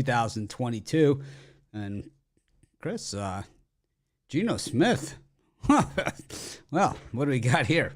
2022. And Chris, Geno Smith. Well, what do we got here?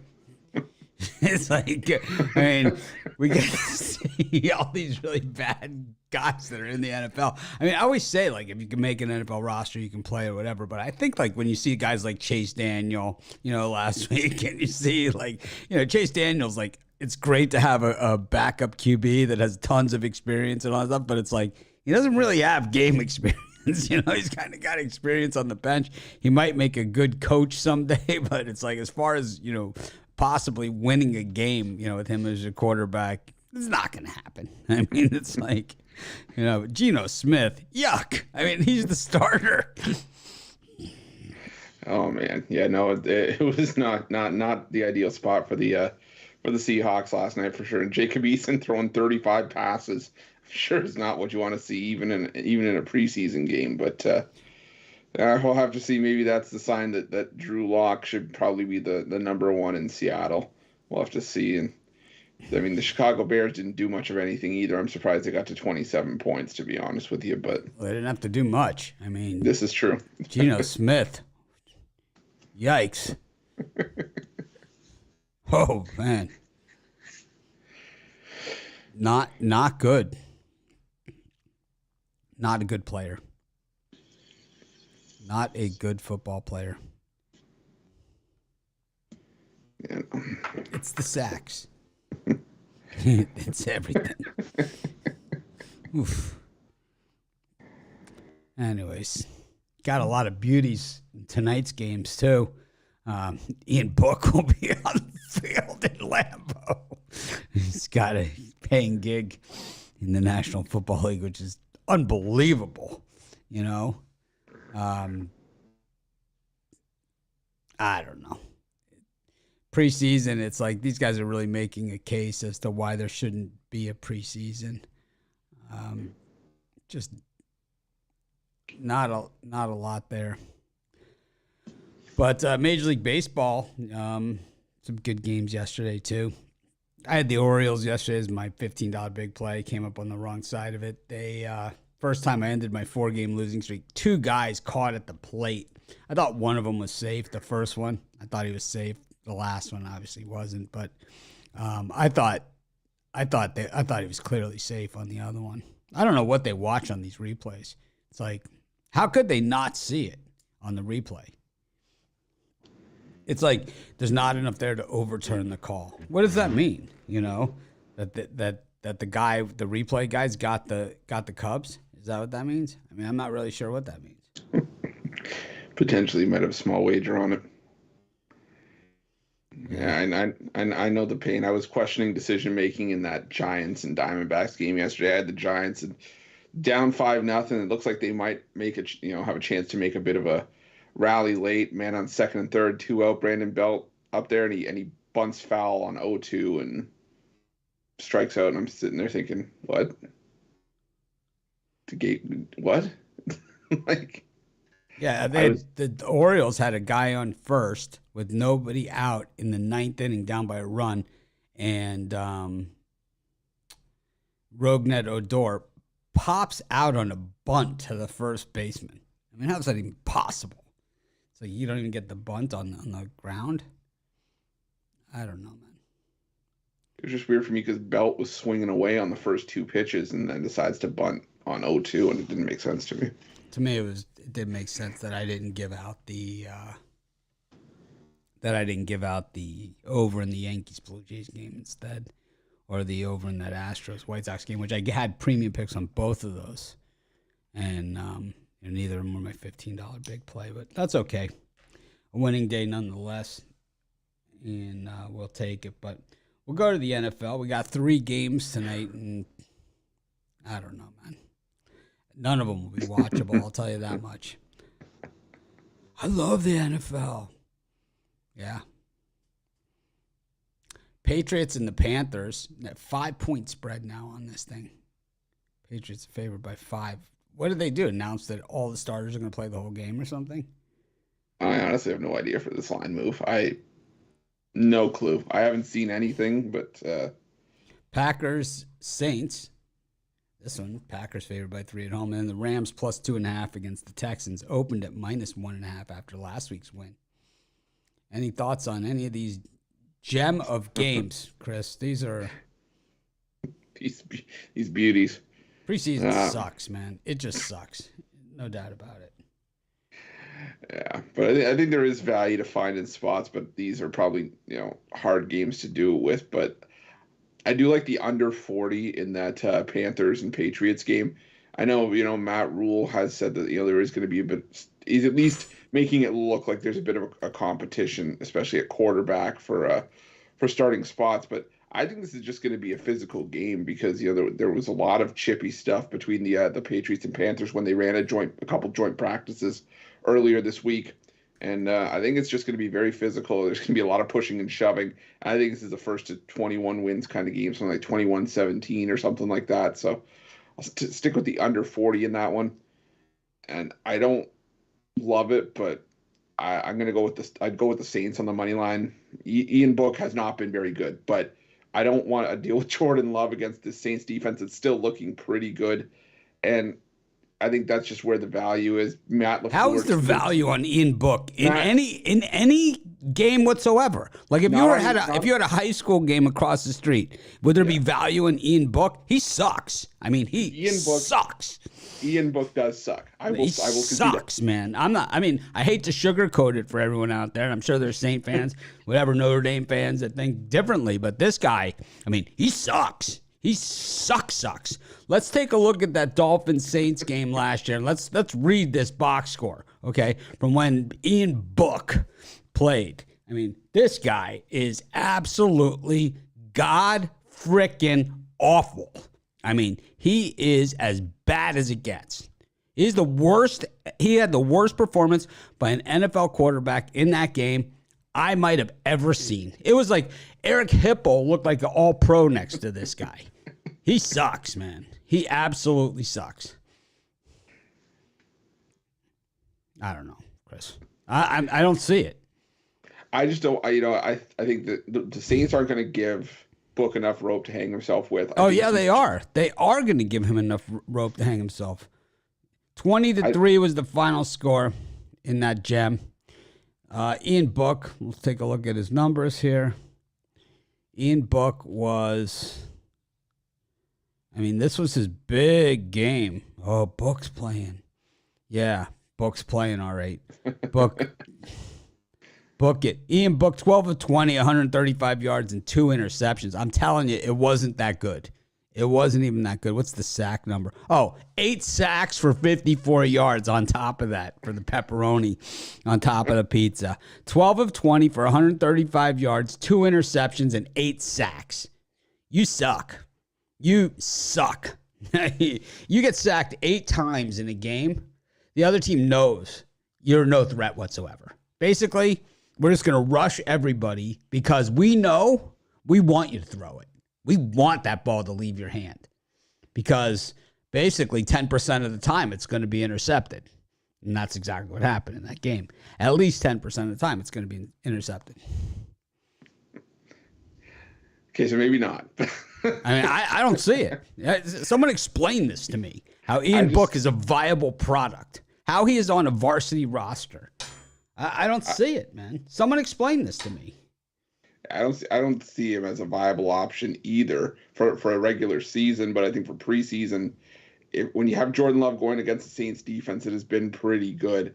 It's like, I mean, we get to see all these really bad guys that are in the NFL. I mean, I always say, like, if you can make an NFL roster, you can play or whatever. But I think, like, when you see guys like Chase Daniel, last week, and you see, like, Chase Daniel's, like, it's great to have a backup QB that has tons of experience and all that stuff, but it's like, he doesn't really have game experience. He's kind of got experience on the bench. He might make a good coach someday, but it's like, as far as, possibly winning a game, with him as a quarterback, it's not going to happen. I mean, it's like, Geno Smith, yuck. I mean, he's the starter. Oh man, yeah, no, it was not the ideal spot for the Seahawks last night for sure. And Jacob Eason throwing 35 passes, sure is not what you want to see even in a preseason game. But we'll have to see. Maybe that's the sign that Drew Lock should probably be the number one in Seattle. We'll have to see. And I mean, the Chicago Bears didn't do much of anything either. I'm surprised they got to 27 points, to be honest with you. But they didn't have to do much. I mean, this is true. Geno Smith. Yikes. Oh, man. Not good. Not a good player. Not a good football player. Yeah. It's the sacks. It's everything. Oof. Anyways, got a lot of beauties in tonight's games, too. Ian Book will be on the field in Lambeau. He's got a paying gig in the National Football League, which is unbelievable, I don't know. Preseason, it's like these guys are really making a case as to why there shouldn't be a preseason. Just not a lot there. But Major League Baseball, some good games yesterday too. I had the Orioles yesterday as my $15 big play. Came up on the wrong side of it. They first time I ended my 4-game losing streak. 2 guys caught at the plate. I thought one of them was safe. The first one, I thought he was safe. The last one obviously wasn't. But I thought he was clearly safe on the other one. I don't know what they watch on these replays. It's like, how could they not see it on the replay? It's like there's not enough there to overturn the call. What does that mean? That the replay guys got the Cubs. Is that what that means? I mean, I'm not really sure what that means. Potentially might have a small wager on it. Yeah, and I know the pain. I was questioning decision making in that Giants and Diamondbacks game yesterday. I had the Giants down 5-0. It looks like they might make have a chance to make a bit of a rally late. Man on second and third, 2 out. Brandon Belt up there, and he bunts foul on 0-2 and strikes out. And I'm sitting there thinking, what? What? Like. Yeah, the Orioles had a guy on first with nobody out in the 9th inning, down by a run, and Rognet Odor pops out on a bunt to the first baseman. I mean, how is that even possible? So you don't even get the bunt on the ground? I don't know, man. It was just weird for me because Belt was swinging away on the first 2 pitches and then decides to bunt on 0-2, and it didn't make sense to me. To me, it did make sense that I didn't give out the over in the Yankees Blue Jays game instead, or the over in that Astros White Sox game, which I had premium picks on both of those, and neither of them were my $15 big play, but that's okay. A winning day nonetheless, and we'll take it. But we'll go to the NFL. We got 3 games tonight, and I don't know, man. None of them will be watchable, I'll tell you that much. I love the NFL. Yeah. Patriots and the Panthers, that 5-point spread now on this thing. Patriots favored by 5. What did they do? Announce that all the starters are going to play the whole game or something? I honestly have no idea for this line move. No clue. I haven't seen anything, but... Packers, Saints. This one, Packers favored by 3 at home, and the Rams plus 2.5 against the Texans opened at minus 1.5 after last week's win. Any thoughts on any of these gem of games, Chris? These are these beauties. Preseason sucks, man. It just sucks. No doubt about it. Yeah, but I think there is value to find in spots, but these are probably, hard games to do it with. But I do like the under 40 in that Panthers and Patriots game. I know, Matt Rule has said that, there is going to be a bit, he's at least making it look like there's a bit of a competition, especially at quarterback for starting spots. But I think this is just going to be a physical game because, there was a lot of chippy stuff between the Patriots and Panthers when they ran a couple joint practices earlier this week. And I think it's just going to be very physical. There's going to be a lot of pushing and shoving. I think this is the first to 21 wins kind of game, something like 21-17 or something like that. So I'll stick with the under 40 in that one. And I don't love it, but I'm going to go with this. I'd go with the Saints on the money line. Ian Book has not been very good, but I don't want to deal with Jordan Love against the Saints defense. It's still looking pretty good. And I think that's just where the value is. Matt LaFleur. How is there value on Ian Book in any game whatsoever? Like if you had a high school game across the street, would there be value in Ian Book? He sucks. I mean, Ian Book sucks. Ian Book does suck. I will sucks, man. I hate to sugarcoat it for everyone out there. I'm sure there's Saint fans, whatever Notre Dame fans that think differently. But this guy, he sucks. He sucks. Let's take a look at that Dolphins-Saints game last year. Let's read this box score, okay, from when Ian Book played. This guy is absolutely god-frickin' awful. He is as bad as it gets. He's the worst. He had the worst performance by an NFL quarterback in that game I might have ever seen. It was like Eric Hipple looked like an all-pro next to this guy. He sucks, man. He absolutely sucks. I don't know, Chris. I don't see it. I just don't. I think that the Saints aren't going to give Book enough rope to hang himself with. They are. They are going to give him enough rope to hang himself. 20-3 was the final score in that gem. Ian Book, let's take a look at his numbers here. Ian Book was, this was his big game. Oh, Book's playing. Yeah, Book's playing all right. Book it. Ian Book, 12 of 20, 135 yards and 2 interceptions. I'm telling you, it wasn't that good. It wasn't even that good. What's the sack number? 8 sacks for 54 yards on top of that for the pepperoni on top of the pizza. 12 of 20 for 135 yards, 2 interceptions, and 8 sacks. You suck. You suck. You get sacked 8 times in a game. The other team knows you're no threat whatsoever. Basically, we're just going to rush everybody because we know we want you to throw it. We want that ball to leave your hand because basically 10% of the time it's going to be intercepted. And that's exactly what happened in that game. At least 10% of the time it's going to be intercepted. Okay, so maybe not. I don't see it. Someone explain this to me. How Ian Book is a viable product. How he is on a varsity roster. I don't see it, man. Someone explain this to me. I don't see him as a viable option either for a regular season, but I think for preseason, when you have Jordan Love going against the Saints defense, it has been pretty good.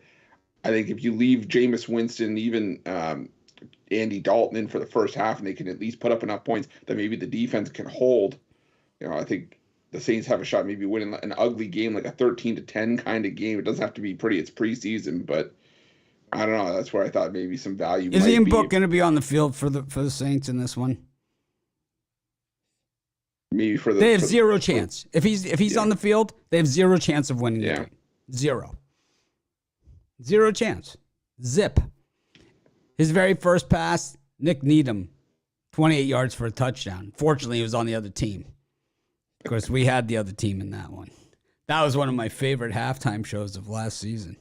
I think if you leave Jameis Winston, even Andy Dalton in for the first half, and they can at least put up enough points that maybe the defense can hold, I think the Saints have a shot maybe winning an ugly game, like a 13-10 kind of game. It doesn't have to be pretty. It's preseason, but I don't know. That's where I thought maybe some value. Is Ian Book going to be on the field for the Saints in this one? Maybe they have zero chance. If he's on the field, they have zero chance of winning the game. Zero chance. Zip. His very first pass, Nick Needham, 28 yards for a touchdown. Fortunately, he was on the other team. Of course, we had the other team in that one. That was one of my favorite halftime shows of last season.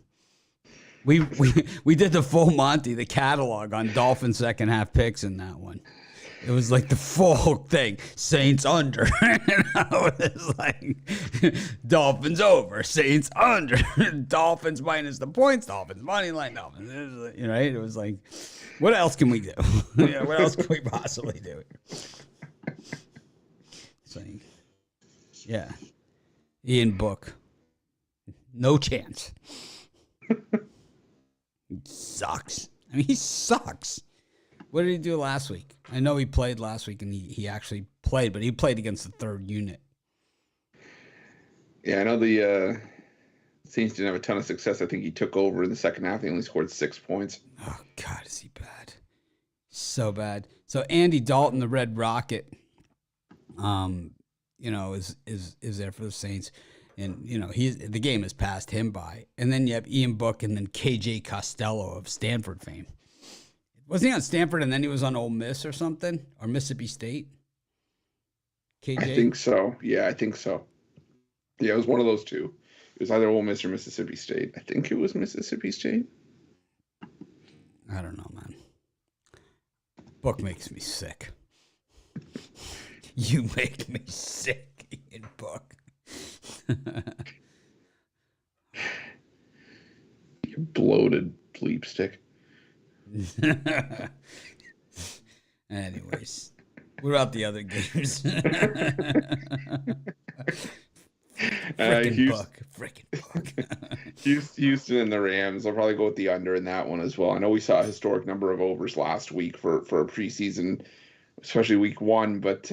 We did the full Monty, the catalog on Dolphins second half picks in that one. It was like the full thing. Saints under. And I was like, Dolphins over. Saints under. Dolphins minus the points. Dolphins money line. Dolphins. Right? It was like, what else can we do? What else can we possibly do? It's like, yeah. Ian Book. No chance. He sucks. I mean, he sucks. What did he do last week? I know he played last week, and he actually played, but he played against the third unit. Yeah, I know the Saints didn't have a ton of success. I think he took over in the second half. He only scored 6 points. Oh, God, is he bad. So bad. So Andy Dalton, the Red Rocket, is there for the Saints. And, the game has passed him by. And then you have Ian Book and then KJ Costello of Stanford fame. Wasn't he on Stanford and then he was on Ole Miss or something? Or Mississippi State? KJ? I think so. Yeah, I think so. Yeah, it was one of those two. It was either Ole Miss or Mississippi State. I think it was Mississippi State. I don't know, man. Book makes me sick. You make me sick, Ian Book. You bloated bleep stick. Anyways, what about the other games? Freaking Book. Houston and the Rams. I'll probably go with the under in that one as well. I know we saw a historic number of overs last week for a preseason, especially week 1, but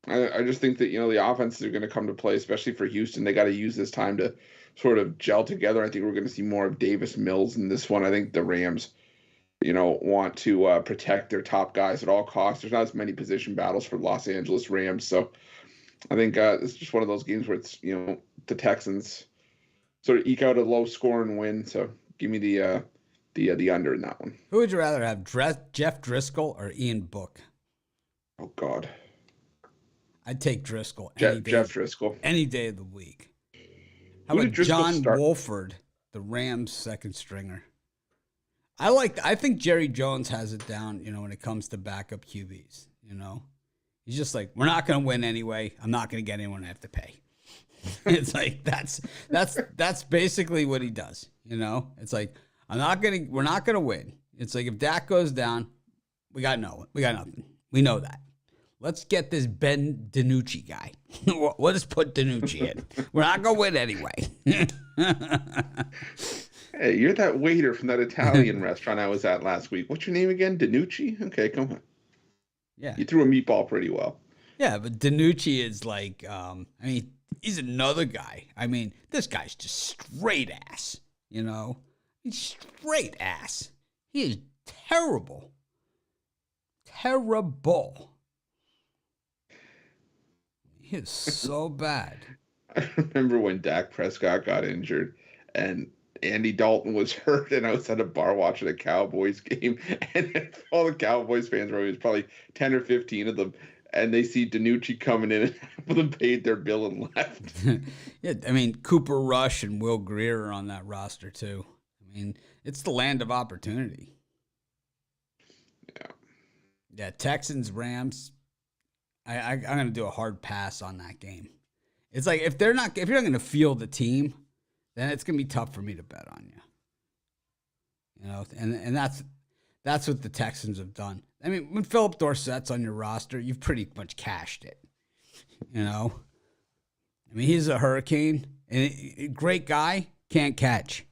I just think that, the offenses are going to come to play, especially for Houston. They got to use this time to sort of gel together. I think we're going to see more of Davis Mills in this one. I think the Rams, want to protect their top guys at all costs. There's not as many position battles for Los Angeles Rams. So I think it's just one of those games where it's, the Texans sort of eke out a low score and win. So give me the under in that one. Who would you rather have, Jeff Driscoll or Ian Book? Oh, God. I'd take Driscoll. Jeff Driscoll. Any day of the week. How about John Wolford, the Rams second stringer? I think Jerry Jones has it down, when it comes to backup QBs, He's just like, we're not going to win anyway. I'm not going to get anyone I have to pay. It's like, that's basically what he does, It's like, we're not going to win. It's like, if Dak goes down, we got nothing. We know that. Let's get this Ben DiNucci guy. We'll just put DiNucci in. We're not going to win anyway. Hey, you're that waiter from that Italian restaurant I was at last week. What's your name again? DiNucci? Okay, come on. Yeah. You threw a meatball pretty well. Yeah, but DiNucci is like, he's another guy. This guy's just straight ass, He's straight ass. He is terrible. Terrible. He is so bad. I remember when Dak Prescott got injured and Andy Dalton was hurt, and I was at a bar watching a Cowboys game, and all the Cowboys fans were, it was probably 10 or 15 of them, and they see DiNucci coming in, and half of them paid their bill and left. Yeah, Cooper Rush and Will Greer are on that roster too. It's the land of opportunity. Yeah. Yeah, Texans, Rams. I'm going to do a hard pass on that game. It's like, if you're not going to field the team, then it's going to be tough for me to bet on you. And that's what the Texans have done. When Philip Dorsett's on your roster, you've pretty much cashed it. He's a hurricane, and a great guy, can't catch.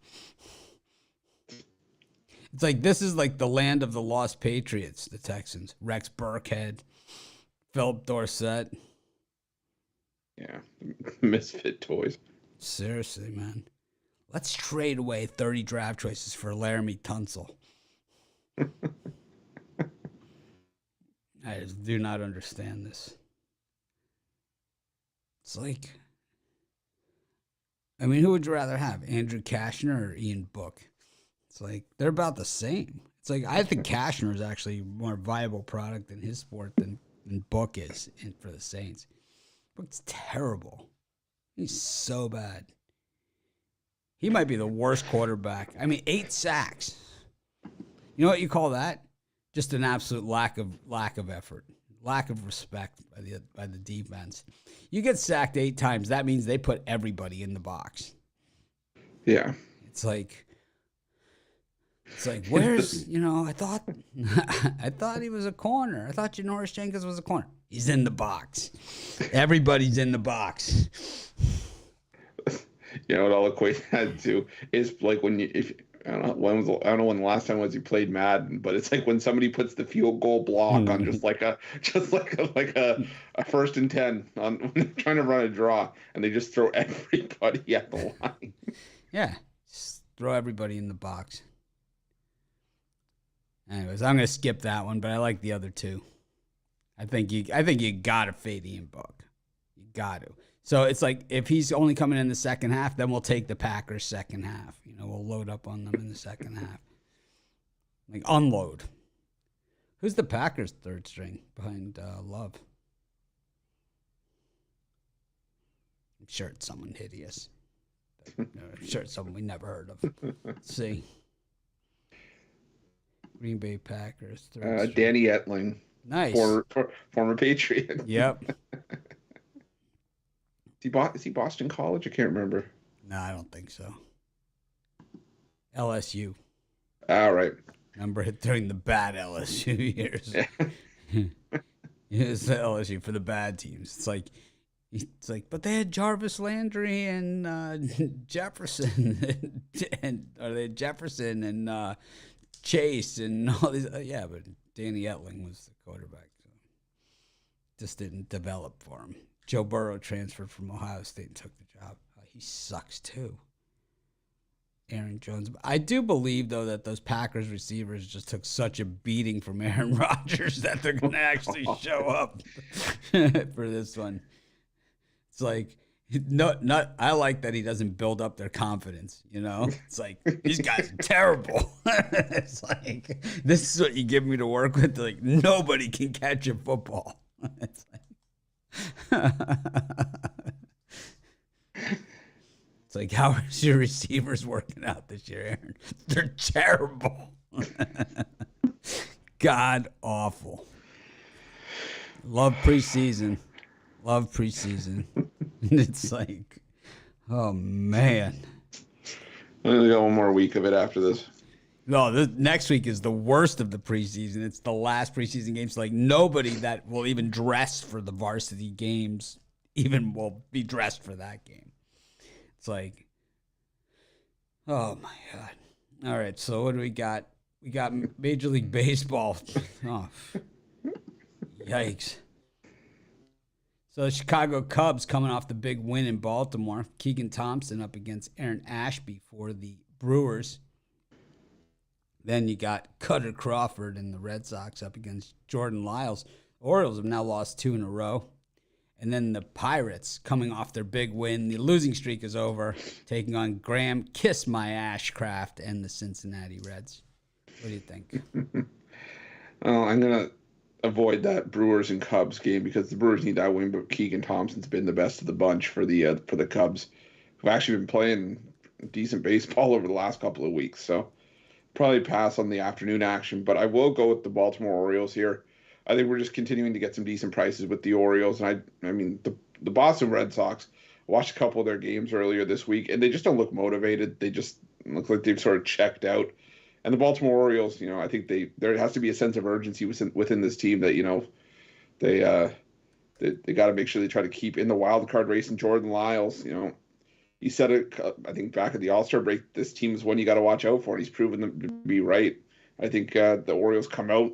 It's like, this is like the land of the lost Patriots, the Texans. Rex Burkhead, Philip Dorsett. Yeah, misfit toys. Seriously, man. Let's trade away 30 draft choices for Laramie Tunsil. I just do not understand this. It's like, who would you rather have? Andrew Kashner or Ian Book? It's like, they're about the same. It's like, I think Kashner is actually a more viable product in his sport than Book is for the Saints. Book's terrible. He's so bad. He might be the worst quarterback. 8 sacks. You know what you call that? Just an absolute lack of effort, lack of respect by the defense. You get sacked 8 times, that means they put everybody in the box. Yeah. It's like where's I thought he was a corner. I thought Janoris Jenkins was a corner. He's in the box. Everybody's in the box. What I'll equate that to is like when I don't know when the last time was you played Madden, but it's like when somebody puts the field goal block on just like a 1st and 10 on when they're trying to run a draw, and they just throw everybody at the line. Yeah, just throw everybody in the box. Anyways, I'm gonna skip that one, but I like the other two. I think you gotta fade Ian Book. You got to. So it's like if he's only coming in the second half, then we'll take the Packers second half. We'll load up on them in the second half. Like unload. Who's the Packers' third string behind Love? I'm sure it's someone hideous. I'm sure it's someone we never heard of. Let's see. Green Bay Packers. Danny Etling. Nice. Former Patriot. Yep. Is he Boston College? I can't remember. No, I don't think so. LSU. All right. Remember during the bad LSU years. It's the LSU for the bad teams. It's like, but they had Jarvis Landry and Jefferson, and Chase and all these. Yeah, but Danny Etling was the quarterback. So just didn't develop for him. Joe Burrow transferred from Ohio State and took the job. He sucks too. Aaron Jones. I do believe, though, that those Packers receivers just took such a beating from Aaron Rodgers that they're going to actually show up for this one. It's like, I like that he doesn't build up their confidence, It's like, these guys are terrible. It's like, this is what you give me to work with. Like, nobody can catch a football. It's like, it's like, how is your receivers working out this year, Aaron? They're terrible. God awful. Love preseason. It's like, oh man. I only got one more week of it after this. No, next week is the worst of the preseason. It's the last preseason games. Like nobody that will even dress for the varsity games even will be dressed for that game. It's like, oh my God. All right, so what do we got? We got Major League Baseball. Oh, yikes. So the Chicago Cubs coming off the big win in Baltimore. Keegan Thompson up against Aaron Ashby for the Brewers. Then you got Cutter Crawford and the Red Sox up against Jordan Lyles. The Orioles have now lost 2 in a row. And then the Pirates coming off their big win. The losing streak is over, taking on Graham Kiss My Ashcraft and the Cincinnati Reds. What do you think? I'm going to avoid that Brewers and Cubs game because the Brewers need that win, but Keegan Thompson's been the best of the bunch for the Cubs, who've actually been playing decent baseball over the last couple of weeks. So probably pass on the afternoon action, but I will go with the Baltimore Orioles here. I think we're just continuing to get some decent prices with the Orioles. And I mean, the Boston Red Sox, watched a couple of their games earlier this week, and they just don't look motivated. They just look like they've sort of checked out. And the Baltimore Orioles, I think there has to be a sense of urgency within this team that, they got to make sure they try to keep in the wild card race. And Jordan Lyles, he said it, I think, back at the All-Star break, this team is one you got to watch out for, and he's proven them to be right. I think the Orioles come out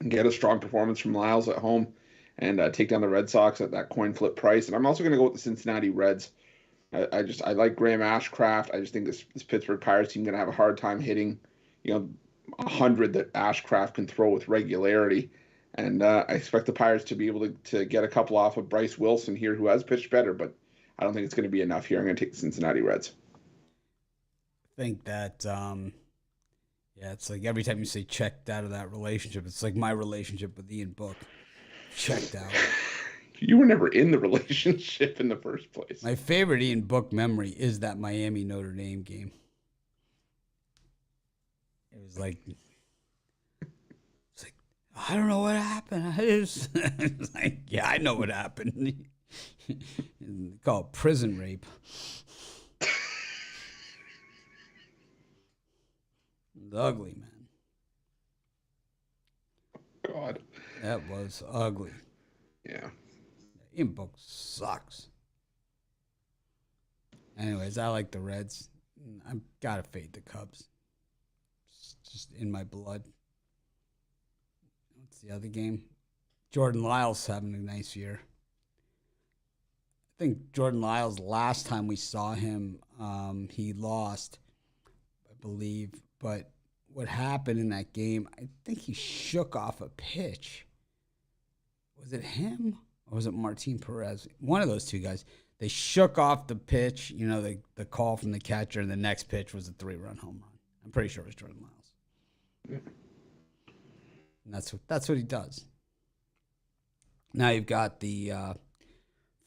and get a strong performance from Lyles at home and take down the Red Sox at that coin flip price. And I'm also going to go with the Cincinnati Reds. I like Graham Ashcraft. I just think this Pittsburgh Pirates team going to have a hard time hitting, 100 that Ashcraft can throw with regularity. And I expect the Pirates to be able to get a couple off of Bryce Wilson here, who has pitched better, but I don't think it's going to be enough here. I'm going to take the Cincinnati Reds. I think that, it's like every time you say checked out of that relationship, it's like my relationship with Ian Book. Checked out. You were never in the relationship in the first place. My favorite Ian Book memory is that Miami Notre Dame game. It was like I don't know what happened. It's like, yeah, I know what happened. Call it prison rape. It's ugly, man. God. That was ugly. Yeah. Ian Book sucks. Anyways, I like the Reds. I've got to fade the Cubs. It's just in my blood. What's the other game? Jordan Lyles having a nice year. I think Jordan Lyles, last time we saw him, he lost, I believe. But what happened in that game, I think he shook off a pitch. Was it him or was it Martin Perez? One of those two guys. They shook off the pitch, the call from the catcher, and the next pitch was a 3-run home run. I'm pretty sure it was Jordan Lyles. Yeah. And that's what he does. Now you've got the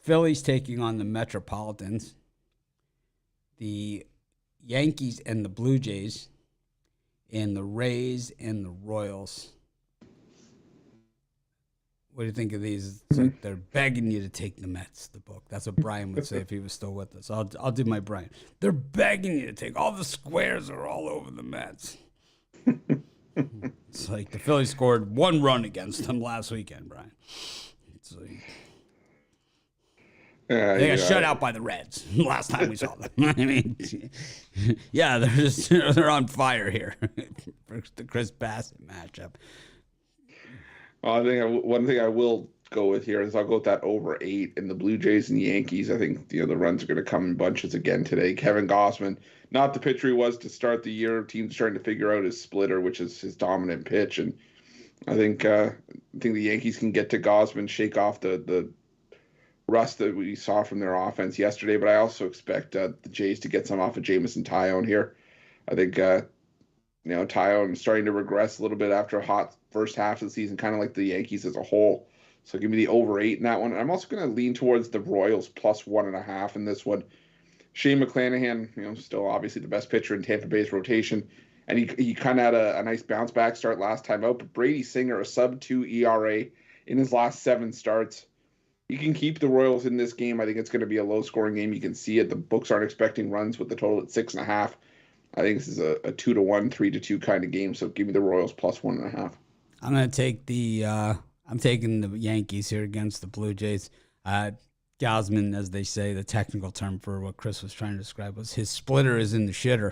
Phillies taking on the Metropolitans, the Yankees and the Blue Jays, and the Rays and the Royals. What do you think of these? It's like they're begging you to take the Mets, the book. That's what Brian would say if he was still with us. I'll do my Brian. They're begging you to take. All the squares are all over the Mets. It's like the Phillies scored 1 run against them last weekend, Brian. It's like, they got shut out by the Reds last time we saw them. I mean, yeah, they're on fire here for the Chris Bassett matchup. Well, I think one thing I will go with here is I'll go with that over 8 in the Blue Jays and the Yankees. I think the runs are going to come in bunches again today. Kevin Gausman, not the pitcher he was to start the year. Team's trying to figure out his splitter, which is his dominant pitch, and I think the Yankees can get to Gausman, shake off the rust that we saw from their offense yesterday. But I also expect the Jays to get some off of Jameson Taillon here. I think Taillon starting to regress a little bit after a hot first half of the season, kind of like the Yankees as a whole. So give me the over 8 in that one. I'm also going to lean towards the Royals plus 1.5 in this one. Shane McClanahan, still obviously the best pitcher in Tampa Bay's rotation, and he kind of had a nice bounce back start last time out. But Brady Singer, a sub-2 ERA in his last 7 starts. You can keep the Royals in this game. I think it's going to be a low-scoring game. You can see it. The books aren't expecting runs with the total at 6.5. I think this is a 2-1, 3-2 kind of game. So give me the Royals plus 1.5. I'm going to take I'm taking the Yankees here against the Blue Jays. Gausman, as they say, the technical term for what Chris was trying to describe was his splitter is in the shitter.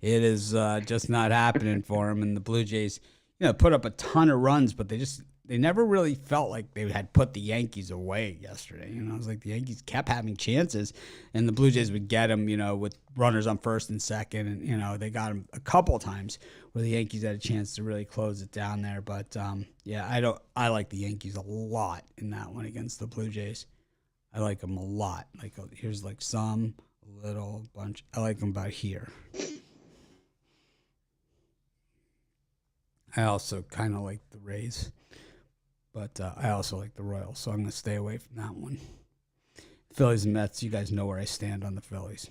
It is just not happening for him. And the Blue Jays, put up a ton of runs, but they never really felt like they had put the Yankees away yesterday. It was like the Yankees kept having chances, and the Blue Jays would get them, with runners on first and second, and they got them a couple times where the Yankees had a chance to really close it down there. But I like the Yankees a lot in that one against the Blue Jays. I like them a lot. Like here's like some little bunch. I like them about here. I also kind of like the Rays. But I also like the Royals, so I'm going to stay away from that one. Phillies and Mets, you guys know where I stand on the Phillies.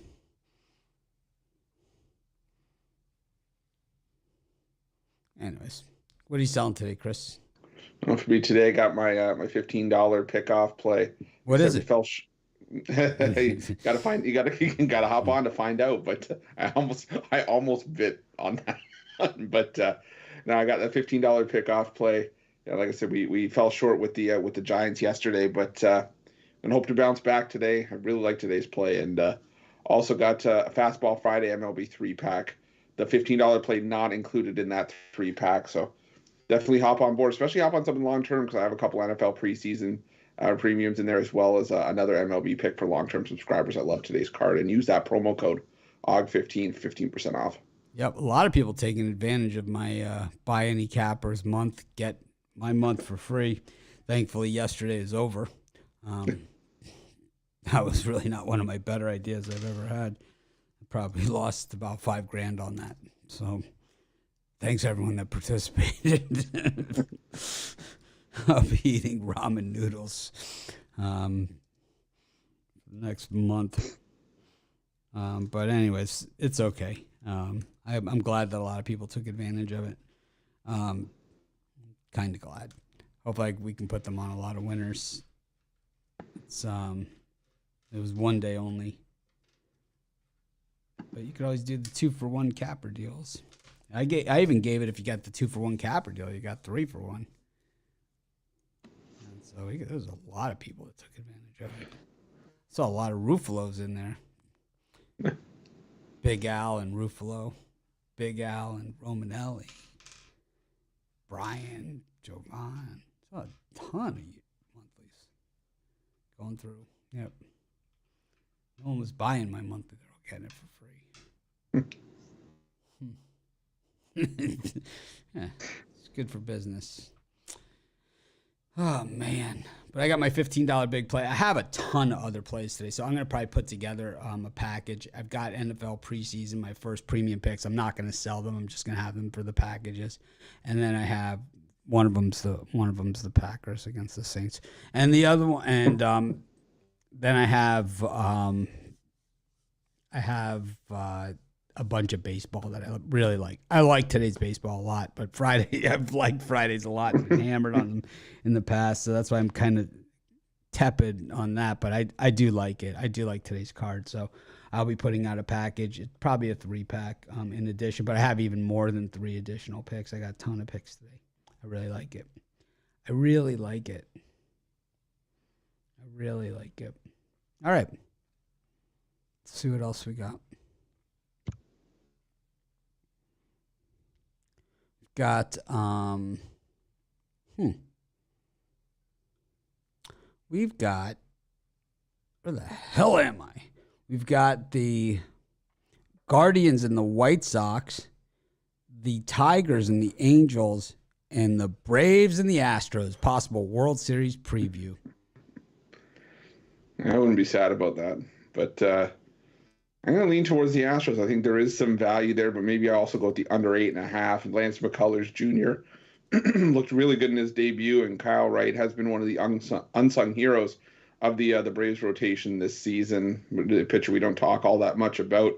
Anyways, what are you selling today, Chris? Well, for me today, I got my $15 pickoff play. What is it? You gotta hop on to find out. But I almost bit on that one. But now I got that $15 pickoff play. Yeah, like I said, we fell short with the Giants yesterday, but and hope to bounce back today. I really like today's play, and also got a Fastball Friday MLB 3-pack. The $15 play not included in that 3-pack, so definitely hop on board, especially hop on something long term because I have a couple NFL preseason premiums in there as well as another MLB pick for long term subscribers. I love today's card, and use that promo code OG15 for 15% off. Yep, a lot of people taking advantage of my buy any cappers month, get my month for free. Thankfully, yesterday is over. That was really not one of my better ideas I've ever had. I probably lost about $5,000 on that. So thanks everyone that participated. I'll be eating ramen noodles next month. But anyways, it's okay. I'm glad that a lot of people took advantage of it. kind of glad. Hopefully we can put them on a lot of winners. It was 1 day only. But you could always do the 2-for-1 capper deals. I even gave it, if you got the 2-for-1 capper deal, you got 3-for-1. And so there was a lot of people that took advantage of it. Saw a lot of Ruffalos in there. Big Al and Ruffalo. Big Al and Romanelli. Brian, Jovan. Saw a ton of monthlies going through. Yep. No one was buying my monthly. They were getting it for free. Yeah, it's good for business. Oh, man. But I got my $15 big play. I have a ton of other plays today, so I'm going to probably put together a package. I've got NFL preseason, my first premium picks. I'm not going to sell them. I'm just going to have them for the packages. And then I have one of them's the Packers against the Saints. And the other one, and then I have a bunch of baseball that I really like. I like today's baseball a lot, but I've liked Fridays a lot and been hammered on them in the past, so that's why I'm kind of tepid on that, but I do like it. I do like today's card, so I'll be putting out a package. It's probably a 3-pack in addition, but I have even more than 3 additional picks. I got a ton of picks today. I really like it. I really like it. All right. Let's see what else we got. Got we've got, where the hell am I? We've got the Guardians and the White Sox, the Tigers and the Angels, and the Braves and the Astros. Possible World Series preview. I wouldn't be sad about that, but I'm going to lean towards the Astros. I think there is some value there, but maybe I also go with the under 8.5. And Lance McCullers Jr. looked really good in his debut, and Kyle Wright has been one of the unsung heroes of the Braves rotation this season. The pitcher we don't talk all that much about.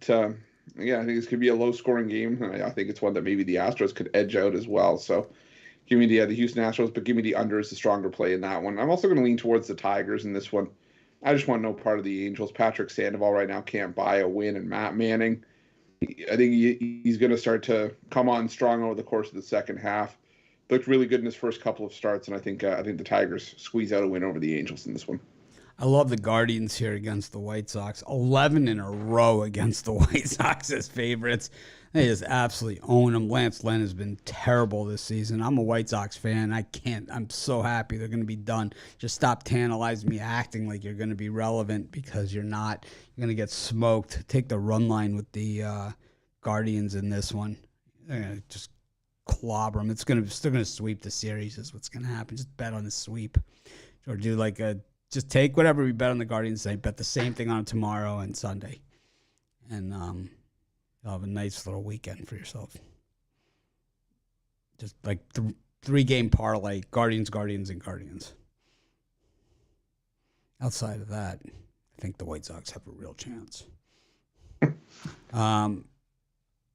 But yeah, I think this could be a low-scoring game. I think it's one that maybe the Astros could edge out as well. So give me the Houston Astros, but give me the under as the stronger play in that one. I'm also going to lean towards the Tigers in this one. I just want no part of the Angels. Patrick Sandoval right now can't buy a win, and Matt Manning, I think he's going to start to come on strong over the course of the second half. Looked really good in his first couple of starts, and I think the Tigers squeeze out a win over the Angels in this one. I love the Guardians here against the White Sox. 11 in a row against the White Sox as favorites. They just absolutely own them. Lance Lynn has been terrible this season. I'm a White Sox fan. I'm so happy they're going to be done. Just stop tantalizing me acting like you're going to be relevant, because you're not. You're going to get smoked. Take the run line with the Guardians in this one. They're going to just clobber them. They're going to sweep the series is what's going to happen. Just bet on the sweep. Or do just take whatever we bet on the Guardians today, bet the same thing on tomorrow and Sunday. And you'll have a nice little weekend for yourself. Just like 3-game parlay, Guardians, and Guardians. Outside of that, I think the White Sox have a real chance. I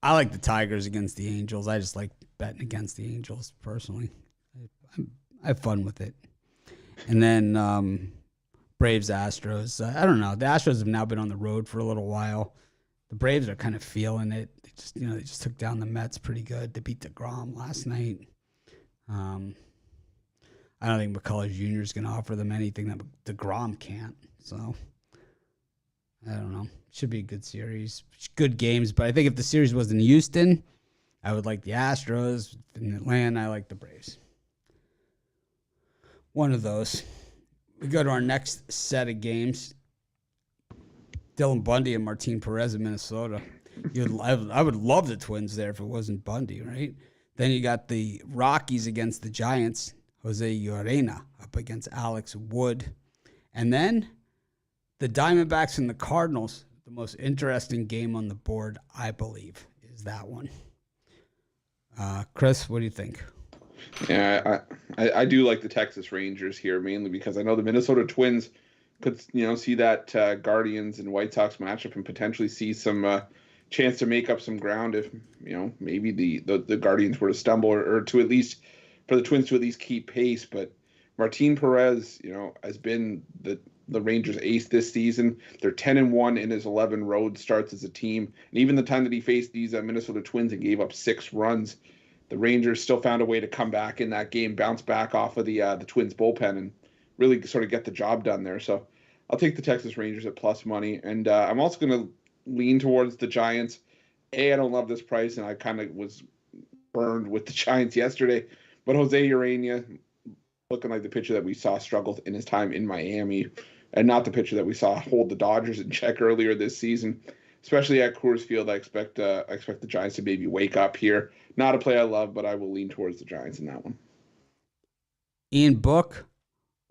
like the Tigers against the Angels. I just like betting against the Angels personally. I have fun with it. And then Braves, Astros. I don't know. The Astros have now been on the road for a little while. The Braves are kind of feeling it. They just took down the Mets pretty good. They beat DeGrom last night. I don't think McCullers Jr. is going to offer them anything that DeGrom can't. So I don't know. Should be a good series. Good games. But I think if the series was in Houston, I would like the Astros. In Atlanta, I like the Braves. One of those. We go to our next set of games. Dylan Bundy and Martin Perez in Minnesota. I would love the Twins there if it wasn't Bundy, right? Then you got the Rockies against the Giants. Jose Urena up against Alex Wood. And then the Diamondbacks and the Cardinals. The most interesting game on the board, I believe, is that one. Chris, what do you think? Yeah, I do like the Texas Rangers here, mainly because I know the Minnesota Twins could see that Guardians and White Sox matchup and potentially see some chance to make up some ground if maybe the Guardians were to stumble or to at least for the Twins to at least keep pace. But Martin Perez, has been the Rangers' ace this season. They're 10-1 in his 11 road starts as a team, and even the time that he faced these Minnesota Twins and gave up 6 runs, the Rangers still found a way to come back in that game, bounce back off of the Twins bullpen, and really sort of get the job done there. So I'll take the Texas Rangers at plus money, and I'm also going to lean towards the Giants. I don't love this price, and I kind of was burned with the Giants yesterday, but Jose Urena looking like the pitcher that we saw struggle in his time in Miami, and not the pitcher that we saw hold the Dodgers in check earlier this season. Especially at Coors Field, I expect the Giants to maybe wake up here. Not a play I love, but I will lean towards the Giants in that one. Ian Book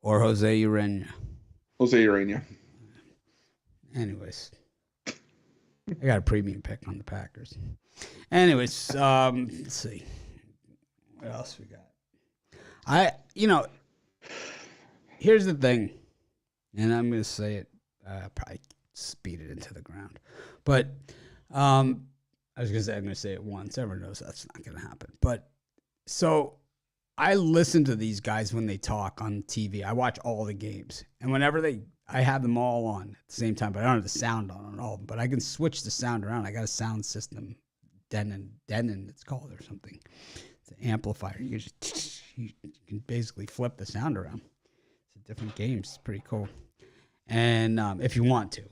or Jose Urena? Jose Urena. Anyways, I got a premium pick on the Packers. Anyways, let's see. What else we got? Here's the thing, and I'm going to say it, probably speed it into the ground. But I was going to say, I'm going to say it once. Everyone knows that's not going to happen. But so I listen to these guys when they talk on TV. I watch all the games. And whenever I have them all on at the same time, but I don't have the sound on all of them. But I can switch the sound around. I got a sound system, Denon it's called or something. It's an amplifier. You can basically flip the sound around. It's a different games. It's pretty cool. And if you want to,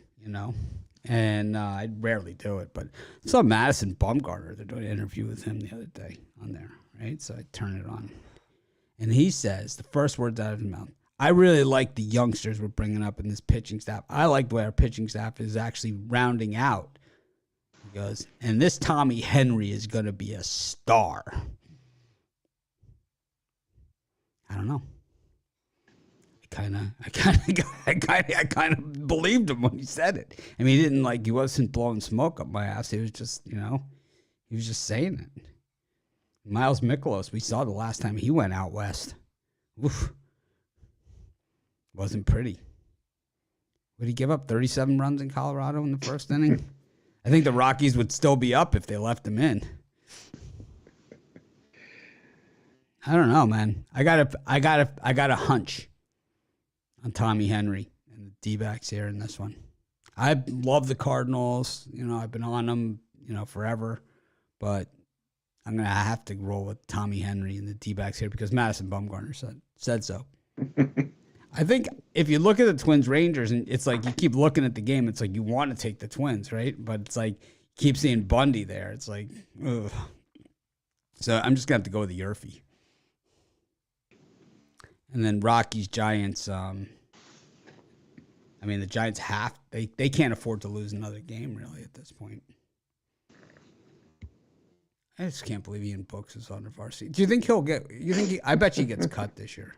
And I rarely do it, but I saw Madison Bumgarner. They're doing an interview with him the other day on there, right? So I turn it on. And he says, the first words out of his mouth, I really like the youngsters we're bringing up in this pitching staff. I like the way our pitching staff is actually rounding out. He goes, and this Tommy Henry is going to be a star. I don't know. I kind of believed him when he said it. I mean, he wasn't blowing smoke up my ass. He was just, he was just saying it. Miles Mikolas, we saw the last time he went out west. Oof. Wasn't pretty. Would he give up 37 runs in Colorado in the first inning? I think the Rockies would still be up if they left him in. I don't know, man. I got a hunch on Tommy Henry and the D-backs here in this one. I love the Cardinals. I've been on them, forever. But I'm going to have to roll with Tommy Henry and the D-backs here because Madison Bumgarner said so. I think if you look at the Twins-Rangers, and it's like you keep looking at the game, it's like you want to take the Twins, right? But it's like you keep seeing Bundy there. It's like, ugh. So I'm just going to have to go with the Yerfie. And then Rockies, Giants. The Giants they can't afford to lose another game really at this point. I just can't believe Ian Books is on the varsity. Do you think he'll get? I bet he gets cut this year.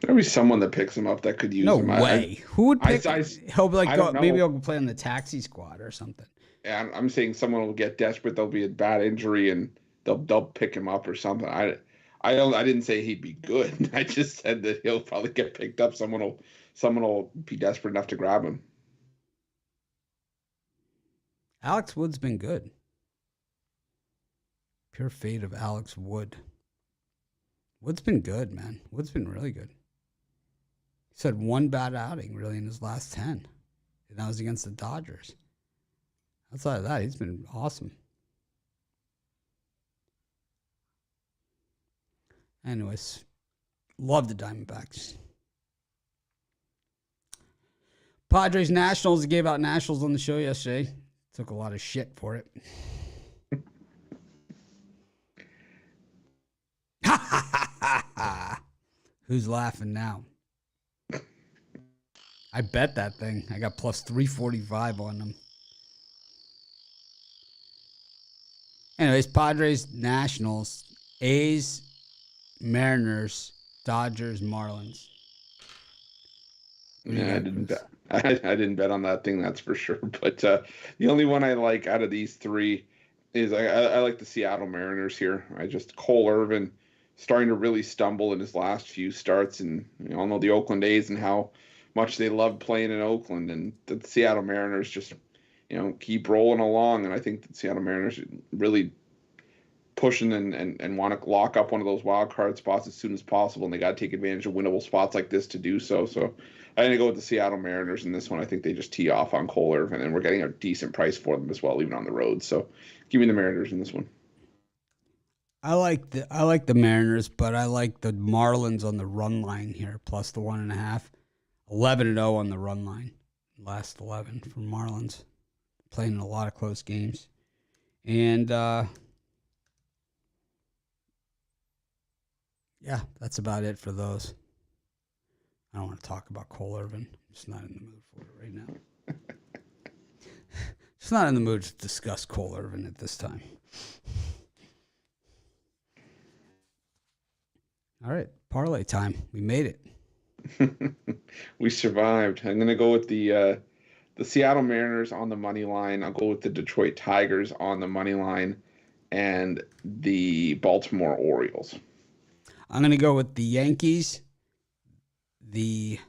There'll be someone that picks him up that could use him. No way. Who would pick? He'll be like, maybe he'll play on the taxi squad or something. Yeah, I'm saying someone will get desperate. There'll be a bad injury and they'll pick him up or something. I didn't say he'd be good. I just said that he'll probably get picked up. Someone will be desperate enough to grab him. Alex Wood's been good. Pure fate of Alex Wood. Wood's been good, man. Wood's been really good. He's had one bad outing, really, in his last 10. And that was against the Dodgers. Outside of that, he's been awesome. Anyways, love the Diamondbacks. Padres Nationals gave out Nationals on the show yesterday. Took a lot of shit for it. Who's laughing now? I bet that thing. I got plus 345 on them. Anyways, Padres, Nationals, A's, Mariners, Dodgers, Marlins. Yeah, I didn't bet on that thing, that's for sure. But the only one I like out of these three is I like the Seattle Mariners here. Cole Irvin starting to really stumble in his last few starts, and you all know the Oakland A's and how much they love playing in Oakland, and the Seattle Mariners just keep rolling along, and I think the Seattle Mariners really pushing and want to lock up one of those wild card spots as soon as possible, and they got to take advantage of winnable spots like this to do so. So I'm going to go with the Seattle Mariners in this one. I think they just tee off on Cole Irvin, and we're getting a decent price for them as well, even on the road. So give me the Mariners in this one. I like the Mariners, but I like the Marlins on the run line here, plus the 1.5. 11-0 on the run line. Last 11 for Marlins. Playing in a lot of close games. And yeah, that's about it for those. I don't want to talk about Cole Irvin. I'm just not in the mood for it right now. Just not in the mood to discuss Cole Irvin at this time. All right, parlay time. We made it. We survived. I'm going to go with the Seattle Mariners on the money line. I'll go with the Detroit Tigers on the money line, and the Baltimore Orioles. I'm going to go with the Yankees, the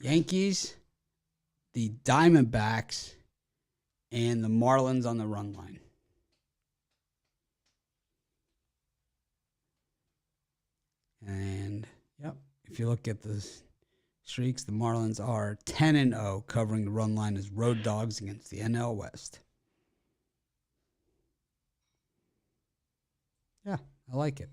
Diamondbacks, and the Marlins on the run line. And, yep, if you look at the streaks, the Marlins are 10-0, covering the run line as road dogs against the NL West. Yeah, I like it.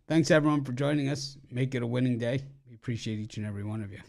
Thanks, everyone, for joining us. Make it a winning day. We appreciate each and every one of you.